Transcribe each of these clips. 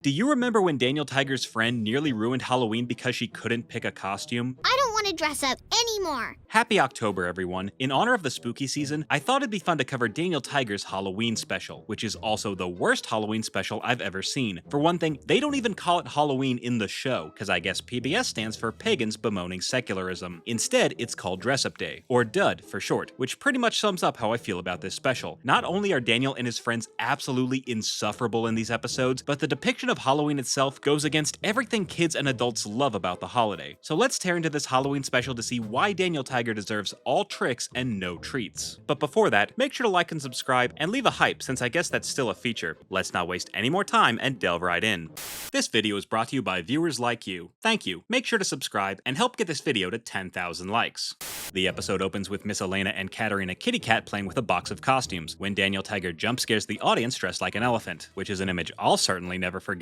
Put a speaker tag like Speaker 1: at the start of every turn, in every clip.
Speaker 1: Do you remember when Daniel Tiger's friend nearly ruined Halloween because she couldn't pick a costume?
Speaker 2: I don't want to dress up anymore.
Speaker 1: Happy October, everyone. In honor of the spooky season, I thought it'd be fun to cover Daniel Tiger's Halloween special, which is also the worst Halloween special I've ever seen. For one thing, they don't even call it Halloween in the show, because I guess PBS stands for Pagans Bemoaning Secularism. Instead, it's called Dress Up Day, or DUD for short, which pretty much sums up how I feel about this special. Not only are Daniel and his friends absolutely insufferable in these episodes, but the depiction of Halloween itself goes against everything kids and adults love about the holiday. So let's tear into this Halloween special to see why Daniel Tiger deserves all tricks and no treats. But before that, make sure to like and subscribe and leave a hype, since I guess that's still a feature. Let's not waste any more time and delve right in. This video is brought to you by viewers like you. Thank you. Make sure to subscribe and help get this video to 10,000 likes. The episode opens with Miss Elena and Katerina Kitty Cat playing with a box of costumes, when Daniel Tiger jump scares the audience dressed like an elephant, which is an image I'll certainly never forget.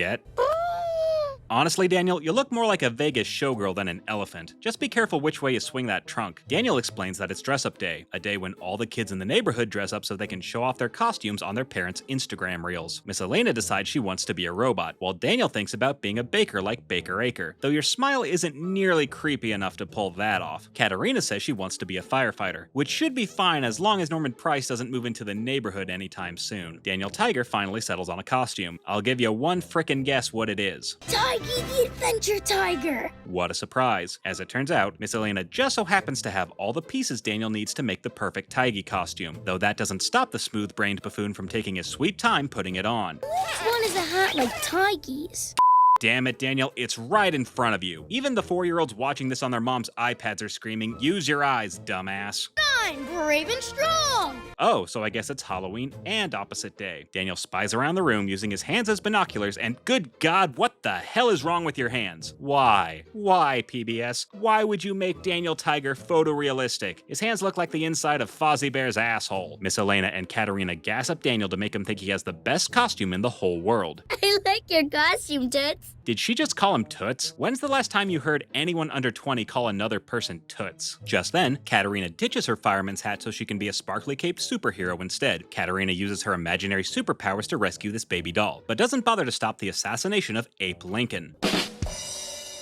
Speaker 1: Honestly, Daniel, you look more like a Vegas showgirl than an elephant. Just be careful which way you swing that trunk. Daniel explains that it's dress up day, a day when all the kids in the neighborhood dress up so they can show off their costumes on their parents' Instagram reels. Miss Elena decides she wants to be a robot, while Daniel thinks about being a baker like Baker Acre, though your smile isn't nearly creepy enough to pull that off. Katerina says she wants to be a firefighter, which should be fine as long as Norman Price doesn't move into the neighborhood anytime soon. Daniel Tiger finally settles on a costume. I'll give you one frickin' guess what it is.
Speaker 2: Tiggy the Adventure Tiger!
Speaker 1: What a surprise. As it turns out, Miss Elena just so happens to have all the pieces Daniel needs to make the perfect Tiggy costume, though that doesn't stop the smooth-brained buffoon from taking his sweet time putting it on.
Speaker 2: Which one is a hat like Tiggy's?
Speaker 1: Damn it, Daniel, it's right in front of you. Even the 4-year-olds watching this on their mom's iPads are screaming, "Use your eyes, dumbass."
Speaker 2: I'm brave and strong!
Speaker 1: Oh, so I guess it's Halloween and opposite day. Daniel spies around the room using his hands as binoculars, and good God, what the hell is wrong with your hands? Why? Why, PBS? Why would you make Daniel Tiger photorealistic? His hands look like the inside of Fozzie Bear's asshole. Miss Elena and Katerina gas up Daniel to make him think he has the best costume in the whole world.
Speaker 2: I like your costume, Toots.
Speaker 1: Did she just call him Toots? When's the last time you heard anyone under 20 call another person Toots? Just then, Katerina ditches her fireman's hat so she can be a sparkly caped superhero instead. Katerina uses her imaginary superpowers to rescue this baby doll, but doesn't bother to stop the assassination of Abe Lincoln.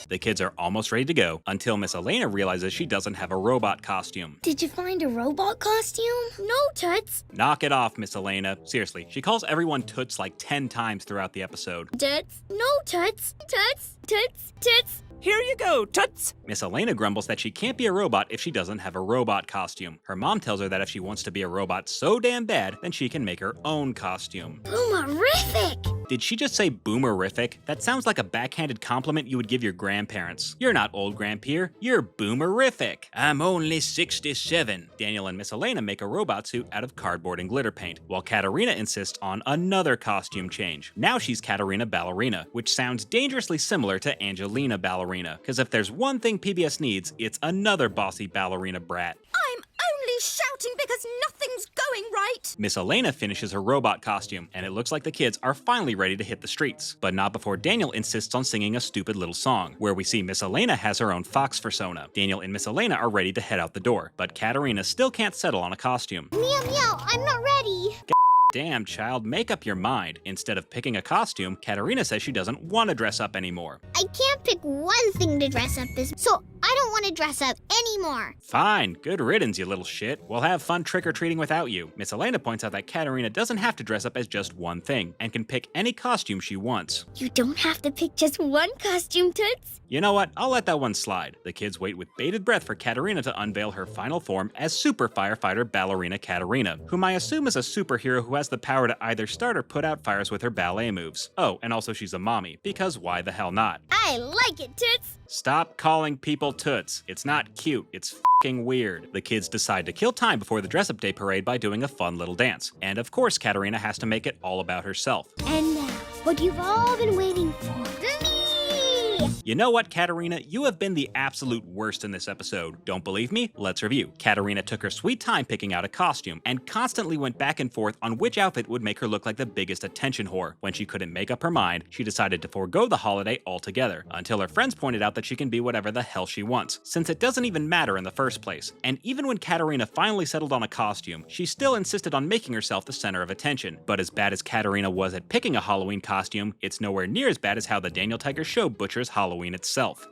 Speaker 1: The kids are almost ready to go until Miss Elena realizes she doesn't have a robot costume.
Speaker 2: Did you find a robot costume? No, Toots.
Speaker 1: Knock it off, Miss Elena. Seriously, she calls everyone Toots like 10 times throughout the episode.
Speaker 2: Toots? No, Toots. Toots? Toots? Toots?
Speaker 3: Here you go, Toots!
Speaker 1: Miss Elena grumbles that she can't be a robot if she doesn't have a robot costume. Her mom tells her that if she wants to be a robot so damn bad, then she can make her own costume.
Speaker 2: Boomerific!
Speaker 1: Did she just say boomerific? That sounds like a backhanded compliment you would give your grandparents. You're not old, Grandpere. You're boomerific. I'm only 67. Daniel and Miss Elena make a robot suit out of cardboard and glitter paint, while Katerina insists on another costume change. Now she's Katerina Ballerina, which sounds dangerously similar to Angelina Ballerina, because if there's one thing PBS needs, it's another bossy ballerina brat.
Speaker 3: I'm only shouting because nothing's going right!
Speaker 1: Miss Elena finishes her robot costume, and it looks like the kids are finally ready to hit the streets. But not before Daniel insists on singing a stupid little song, where we see Miss Elena has her own fox persona. Daniel and Miss Elena are ready to head out the door, but Katerina still can't settle on a costume.
Speaker 2: Meow meow, I'm not ready.
Speaker 1: Damn, child, make up your mind. Instead of picking a costume, Katerina says she doesn't want to dress up anymore.
Speaker 2: I can't pick one thing to dress up as, so I don't want to dress up anymore.
Speaker 1: Fine, good riddance, you little shit. We'll have fun trick-or-treating without you. Miss Elena points out that Katerina doesn't have to dress up as just one thing, and can pick any costume she wants.
Speaker 2: You don't have to pick just one costume, Toots.
Speaker 1: You know what? I'll let that one slide. The kids wait with bated breath for Katerina to unveil her final form as Super Firefighter Ballerina Katerina, whom I assume is a superhero who has the power to either start or put out fires with her ballet moves. Oh, and also she's a mommy, because why the hell not?
Speaker 2: I like it, Toots.
Speaker 1: Stop calling people Toots. It's not cute, it's f***ing weird. The kids decide to kill time before the dress-up day parade by doing a fun little dance. And of course, Katerina has to make it all about herself.
Speaker 2: And now, what you've all been waiting for. Me! Yay!
Speaker 1: You know what, Katerina? You have been the absolute worst in this episode. Don't believe me? Let's review. Katerina took her sweet time picking out a costume, and constantly went back and forth on which outfit would make her look like the biggest attention whore. When she couldn't make up her mind, she decided to forego the holiday altogether, until her friends pointed out that she can be whatever the hell she wants, since it doesn't even matter in the first place. And even when Katerina finally settled on a costume, she still insisted on making herself the center of attention. But as bad as Katerina was at picking a Halloween costume, it's nowhere near as bad as how the Daniel Tiger show butchers Halloween itself.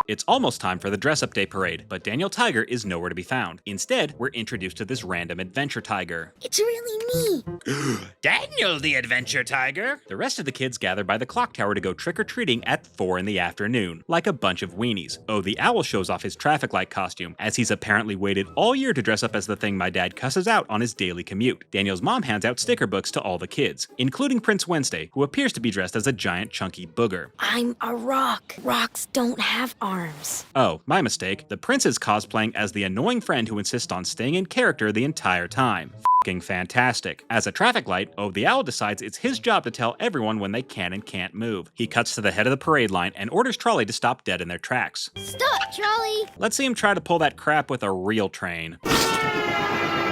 Speaker 1: It's almost time for the dress-up day parade, but Daniel Tiger is nowhere to be found. Instead, we're introduced to this random adventure tiger.
Speaker 2: It's really me.
Speaker 1: Daniel the Adventure Tiger! The rest of the kids gather by the clock tower to go trick-or-treating at 4 in the afternoon, like a bunch of weenies. Oh, the owl shows off his traffic light costume, as he's apparently waited all year to dress up as the thing my dad cusses out on his daily commute. Daniel's mom hands out sticker books to all the kids, including Prince Wednesday, who appears to be dressed as a giant chunky booger.
Speaker 3: I'm a rock. Rocks don't have arms.
Speaker 1: Oh, my mistake. The prince is cosplaying as the annoying friend who insists on staying in character the entire time. F***ing fantastic. As a traffic light, Oh the Owl decides it's his job to tell everyone when they can and can't move. He cuts to the head of the parade line and orders Trolley to stop dead in their tracks.
Speaker 2: Stop, Trolley!
Speaker 1: Let's see him try to pull that crap with a real train.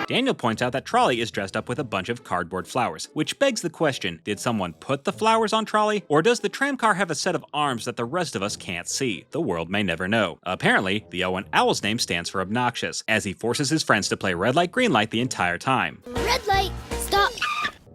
Speaker 1: Daniel points out that Trolley is dressed up with a bunch of cardboard flowers, which begs the question, did someone put the flowers on Trolley? Or does the tramcar have a set of arms that the rest of us can't see? The world may never know. Apparently, the Owen Owl's name stands for obnoxious, as he forces his friends to play red light, green light the entire time.
Speaker 2: Red light, stop!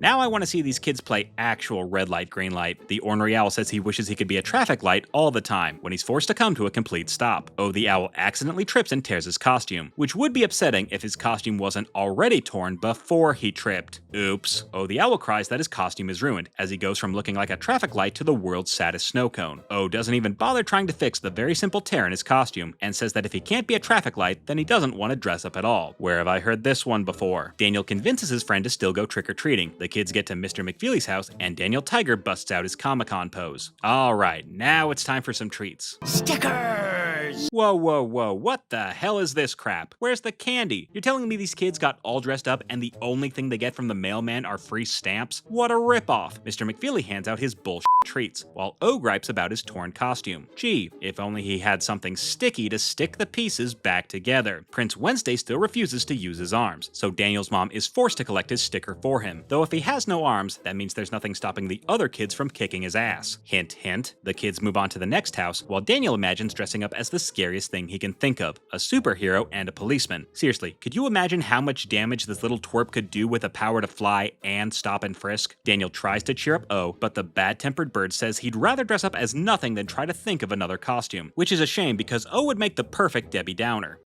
Speaker 1: Now I want to see these kids play actual red light, green light. The ornery owl says he wishes he could be a traffic light all the time, when he's forced to come to a complete stop. Oh, the owl accidentally trips and tears his costume, which would be upsetting if his costume wasn't already torn before he tripped. Oops. Oh, the owl cries that his costume is ruined, as he goes from looking like a traffic light to the world's saddest snow cone. Oh doesn't even bother trying to fix the very simple tear in his costume, and says that if he can't be a traffic light, then he doesn't want to dress up at all. Where have I heard this one before? Daniel convinces his friend to still go trick-or-treating. The kids get to Mr. McFeely's house, and Daniel Tiger busts out his Comic-Con pose. Alright, now it's time for some treats.
Speaker 3: Stickers!
Speaker 1: Whoa, whoa, whoa, what the hell is this crap? Where's the candy? You're telling me these kids got all dressed up and the only thing they get from the mailman are free stamps? What a ripoff! Mr. McFeely hands out his bullshit treats, while O gripes about his torn costume. Gee, if only he had something sticky to stick the pieces back together. Prince Wednesday still refuses to use his arms, so Daniel's mom is forced to collect his sticker for him. Though if he has no arms, that means there's nothing stopping the other kids from kicking his ass. Hint, hint. The kids move on to the next house, while Daniel imagines dressing up as the scariest thing he can think of, a superhero and a policeman. Seriously, could you imagine how much damage this little twerp could do with the power to fly and stop and frisk? Daniel tries to cheer up O, but the bad-tempered bird says he'd rather dress up as nothing than try to think of another costume, which is a shame because O would make the perfect Debbie Downer.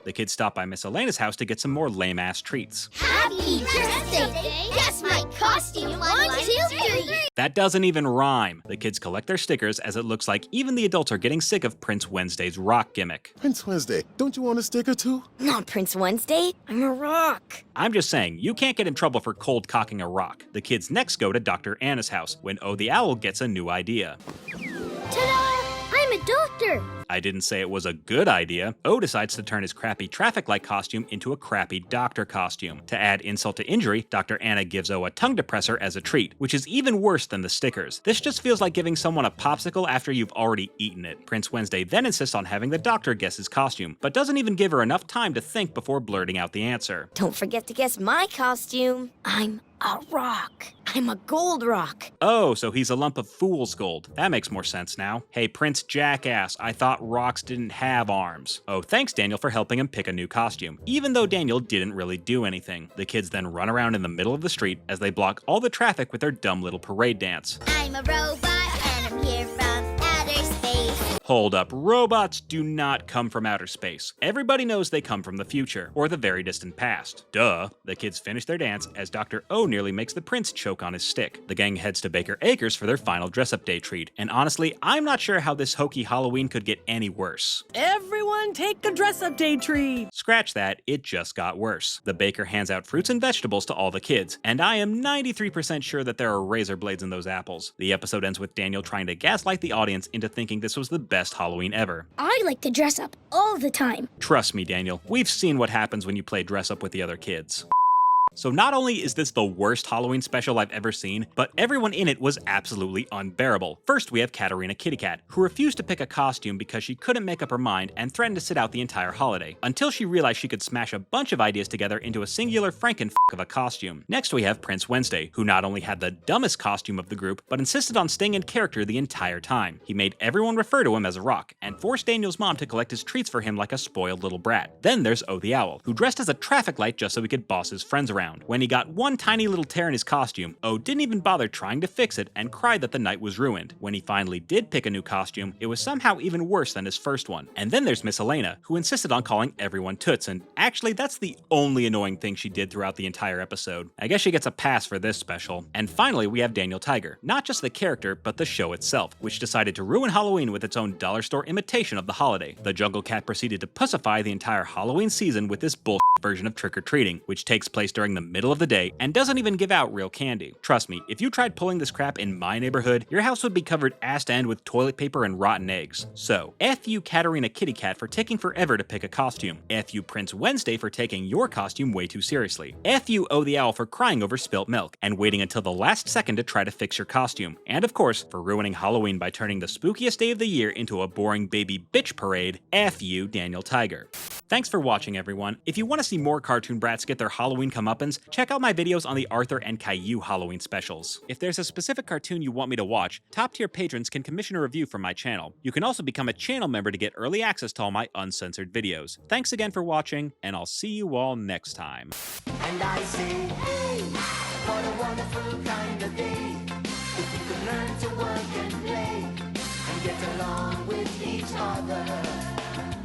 Speaker 1: The kids stop by Miss Elena's house to get some more lame-ass treats.
Speaker 2: Happy birthday! Guess my costume! 1, 2, 3!
Speaker 1: That doesn't even rhyme. The kids collect their stickers as it looks like even the adults are getting sick of Prince Wednesday's rock gimmick.
Speaker 4: Prince Wednesday, don't you want a sticker too?
Speaker 3: Not Prince Wednesday. I'm a rock.
Speaker 1: I'm just saying, you can't get in trouble for cold cocking a rock. The kids next go to Dr. Anna's house, when O the Owl gets a new idea.
Speaker 2: Ta-da! I'm a doctor!
Speaker 1: I didn't say it was a good idea. O decides to turn his crappy traffic light costume into a crappy doctor costume. To add insult to injury, Dr. Anna gives O a tongue depressor as a treat, which is even worse than the stickers. This just feels like giving someone a popsicle after you've already eaten it. Prince Wednesday then insists on having the doctor guess his costume, but doesn't even give her enough time to think before blurting out the answer.
Speaker 3: Don't forget to guess my costume. I'm a rock. I'm a gold rock.
Speaker 1: Oh, so he's a lump of fool's gold. That makes more sense now. Hey, Prince Jackass, I thought rocks didn't have arms. Oh, thanks Daniel for helping him pick a new costume, even though Daniel didn't really do anything. The kids then run around in the middle of the street as they block all the traffic with their dumb little parade dance.
Speaker 2: I'm a robot and I'm here from outer space.
Speaker 1: Hold up, robots do not come from outer space. Everybody knows they come from the future, or the very distant past. Duh. The kids finish their dance as Dr. O nearly makes the prince choke on his stick. The gang heads to Baker Acres for their final dress-up day treat, and honestly, I'm not sure how this hokey Halloween could get any worse.
Speaker 5: Everyone take a dress-up day treat!
Speaker 1: Scratch that, it just got worse. The baker hands out fruits and vegetables to all the kids, and I am 93% sure that there are razor blades in those apples. The episode ends with Daniel trying to gaslight the audience into thinking this was the best Halloween ever.
Speaker 2: I like to dress up all the time.
Speaker 1: Trust me, Daniel, we've seen what happens when you play dress up with the other kids. So not only is this the worst Halloween special I've ever seen, but everyone in it was absolutely unbearable. First, we have Katerina Kitty Cat, who refused to pick a costume because she couldn't make up her mind and threatened to sit out the entire holiday, until she realized she could smash a bunch of ideas together into a singular frankenfuck of a costume. Next, we have Prince Wednesday, who not only had the dumbest costume of the group, but insisted on staying in character the entire time. He made everyone refer to him as a rock, and forced Daniel's mom to collect his treats for him like a spoiled little brat. Then there's O the Owl, who dressed as a traffic light just so he could boss his friends around. When he got one tiny little tear in his costume, O didn't even bother trying to fix it and cried that the night was ruined. When he finally did pick a new costume, it was somehow even worse than his first one. And then there's Miss Elena, who insisted on calling everyone Toots, and actually that's the only annoying thing she did throughout the entire episode. I guess she gets a pass for this special. And finally, we have Daniel Tiger, not just the character, but the show itself, which decided to ruin Halloween with its own dollar store imitation of the holiday. The Jungle Cat proceeded to pussify the entire Halloween season with this bullshit version of trick-or-treating, which takes place during the middle of the day and doesn't even give out real candy. Trust me, if you tried pulling this crap in my neighborhood, your house would be covered ass to end with toilet paper and rotten eggs. So, F you Katerina Kitty Cat for taking forever to pick a costume. F you Prince Wednesday for taking your costume way too seriously. F you O the Owl for crying over spilt milk and waiting until the last second to try to fix your costume. And of course, for ruining Halloween by turning the spookiest day of the year into a boring baby bitch parade, F you Daniel Tiger. Thanks for watching, everyone. If you want to see more cartoon brats get their Halloween comeuppance, check out my videos on the Arthur and Caillou Halloween specials. If there's a specific cartoon you want me to watch, top-tier patrons can commission a review from my channel. You can also become a channel member to get early access to all my uncensored videos. Thanks again for watching, and I'll see you all next time.
Speaker 6: And I say, hey, what a wonderful kind of day. If you could learn to work and play and get along with each other.